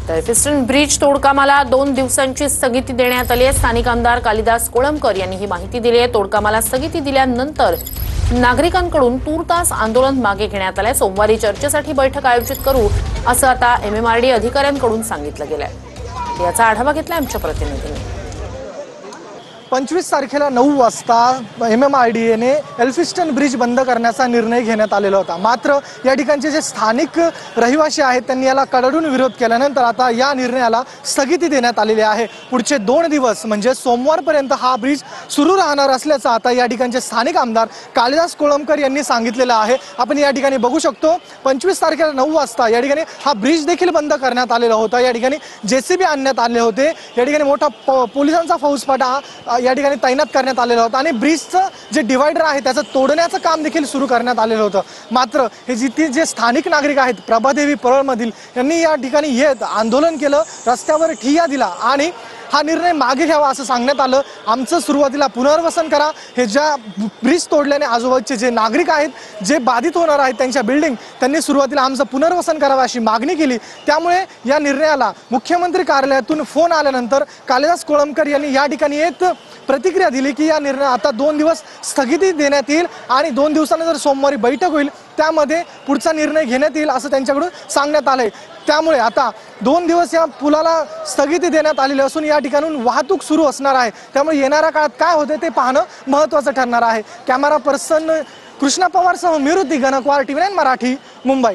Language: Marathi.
तर फिस्टन ब्रिज तोडकामाला 2 दिवसांची स्थगिती देण्यात आली आहे। स्थानिक आमदार कालिदास कोळंबकर यांनी ही माहिती दिली आहे। तोडकामाला स्थगिती दिल्यानंतर नागरिकांकडून तूर्तास आंदोलन मागे घेण्यात आले। सोमवारी चर्चेसाठी बैठक आयोजित करू असं आता एमएमआरडी अधिकाऱ्यांकडून सांगितलं गेलंय। याचा आढावा घेतला आमच्या प्रतिनिधींनी। 25 तारखेला 9 वाजता एमएमआरडीएने एल्फिस्टन ब्रिज बंद करण्याचा निर्णय घेण्यात आलेला होता। मात्र या ठिकाणचे जे स्थानिक रहिवासी आहेत त्यांनी याला कडाडून विरोध केल्यानंतर आता या निर्णयाला स्थगिती देण्यात आलेली आहे। पुढचे 2 दिवस म्हणजे सोमवारपर्यंत हा ब्रिज सुरू राहणार असल्याचं आता या ठिकाणचे स्थानिक आमदार कालिदास कोळंबकर यांनी सांगितलेलं आहे। आपण या ठिकाणी बघू शकतो 25 तारखेला 9 वाजता या ठिकाणी हा ब्रिज देखील बंद करण्यात आलेला होता। या ठिकाणी जेसीबी आणण्यात आले होते। या ठिकाणी मोठा पोलिसांचा फौजफाटा या ठिकाणी तैनात करण्यात आलेला होता आणि ब्रिजचं जे डिवायडर आहे त्याचं तोडण्याचं काम देखील सुरू करण्यात आलेलं होतं। मात्र हे जे स्थानिक नागरिक आहेत प्रभादेवी परळमधील यांनी या ठिकाणी येत आंदोलन केलं, रस्त्यावर ठिय्या दिला आणि हा निर्णय मागे घ्यावा असं सांगण्यात आलं। आमचं सुरुवातीला पुनर्वसन करा, हे ज्या ब्रिज तोडल्याने आजूबाजूचे जे नागरिक आहेत जे बाधित होणार आहेत त्यांच्या बिल्डिंग त्यांनी सुरुवातीला आमचं पुनर्वसन करावं अशी मागणी केली। त्यामुळे या निर्णयाला मुख्यमंत्री कार्यालयातून फोन आल्यानंतर कालिदास कोळंबकर यांनी या ठिकाणी येत प्रतिक्रिया दिली की या निर्णय आता 2 दिवस स्थगिती देण्यात येईल आणि 2 दिवसानंतर सोमवारी बैठक होईल, त्यामध्ये पुढचा निर्णय घेण्यात येईल असं त्यांच्याकडून सांगण्यात आलंय। त्यामुळे आता 2 दिवस या पुलाला स्थगिती देण्यात आलेली असून या ठिकाणून वाहतूक सुरू असणार आहे। त्यामुळे येणाऱ्या काळात काय होते ते पाहणं महत्त्वाचं ठरणार आहे। कॅमेरा पर्सन कृष्णा पवारसह मिरुती गणकवार, TV9 मराठी, मुंबई।